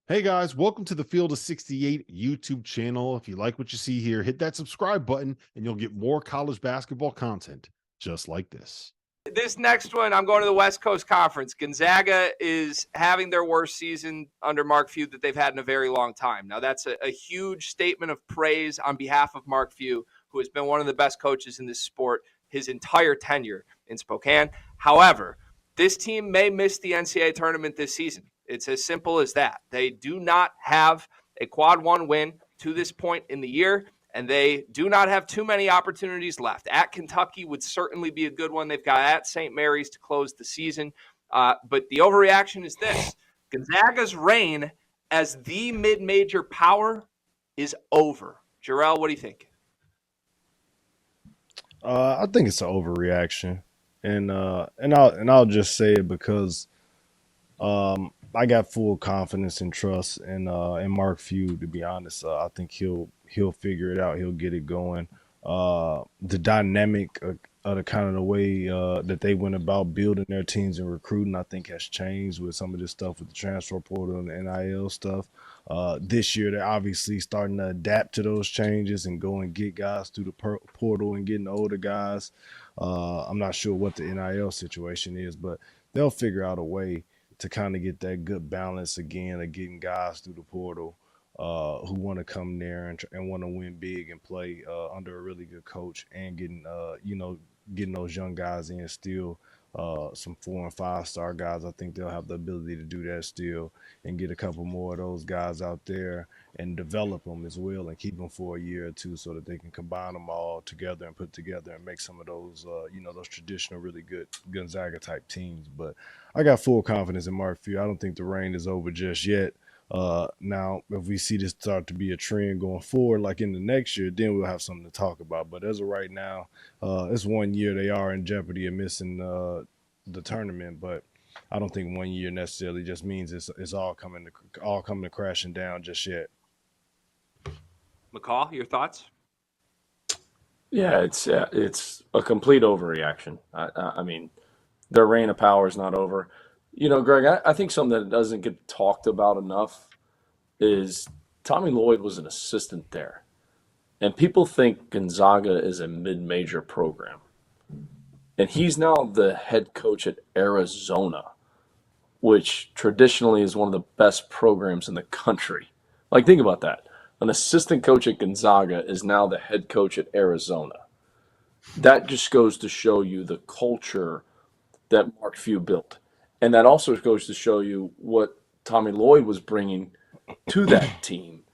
Hey guys, welcome to the Field of 68 YouTube channel. If you like what you see here, hit that subscribe button and you'll get more college basketball content just like this. This next one, I'm going to the West Coast Conference. Gonzaga is having their worst season under Mark Few that they've had in a very long time. Now, that's a huge statement of praise on behalf of Mark Few, who has been one of the best coaches in this sport his entire tenure in Spokane. However, this team may miss the NCAA tournament this season. It's as simple as that. They do not have a quad one win to this point in the year, and they do not have too many opportunities left. At Kentucky would certainly be a good one. They've got at St. Mary's to close the season. But the overreaction is this. Gonzaga's reign as the mid-major power is over. Jerel, what do you think? I think it's an overreaction, and I'll just say it because I got full confidence and trust in Mark Few. To be honest, I think he'll figure it out. He'll get it going. The dynamic of the kind of the way that they went about building their teams and recruiting, I think, has changed with some of this stuff with the transfer portal and the NIL stuff. This year, they're obviously starting to adapt to those changes and go and get guys through the portal and getting the older guys. I'm not sure what the NIL situation is, but they'll figure out a way to kind of get that good balance again of getting guys through the portal who want to come there and want to win big and play under a really good coach, and getting those young guys in still, some 4 and 5 star guys. I think they'll have the ability to do that still and get a couple more of those guys out there and develop them as well and keep them for a year or two so that they can combine them all together and put together and make some of those, those traditional really good Gonzaga type teams. But I got full confidence in Mark Few. I don't think the reign is over just yet. Now, if we see this start to be a trend going forward, like in the next year, then we'll have something to talk about. But as of right now, it's 1 year they are in jeopardy of missing the tournament. But I don't think 1 year necessarily just means it's all coming to crashing down just yet. McCall, your thoughts? Yeah, it's a complete overreaction. I mean, their reign of power is not over. You know, Greg, I think something that doesn't get talked about enough is Tommy Lloyd was an assistant there. And people think Gonzaga is a mid-major program. And he's now the head coach at Arizona, which traditionally is one of the best programs in the country. Like, think about that. An assistant coach at Gonzaga is now the head coach at Arizona. That just goes to show you the culture that Mark Few built. And that also goes to show you what Tommy Lloyd was bringing to that team,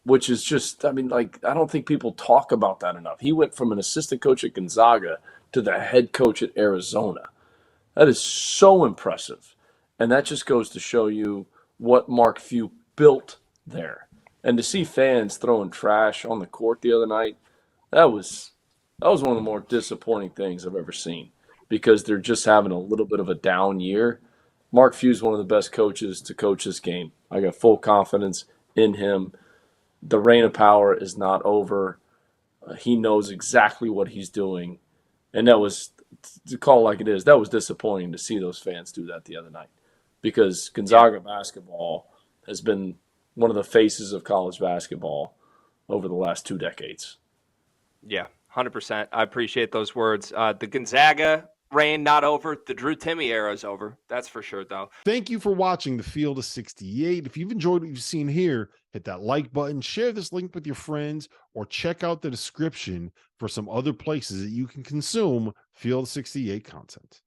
which is just, I mean, like, I don't think people talk about that enough. He went from an assistant coach at Gonzaga to the head coach at Arizona. That is so impressive. And that just goes to show you what Mark Few built there. And to see fans throwing trash on the court the other night, that was one of the more disappointing things I've ever seen, because they're just having a little bit of a down year. Mark Few is one of the best coaches to coach this game. I got full confidence in him. The reign of power is not over. He knows exactly what he's doing. And that was, to call it like it is, that was disappointing to see those fans do that the other night, because Gonzaga basketball has been one of the faces of college basketball over the last 2 decades. Yeah, 100%. I appreciate those words. The Gonzaga reign not over. The Drew Timme era is over. That's for sure, though. Thank you for watching the Field of 68. If you've enjoyed what you've seen here, hit that like button, share this link with your friends, or check out the description for some other places that you can consume Field of 68 content.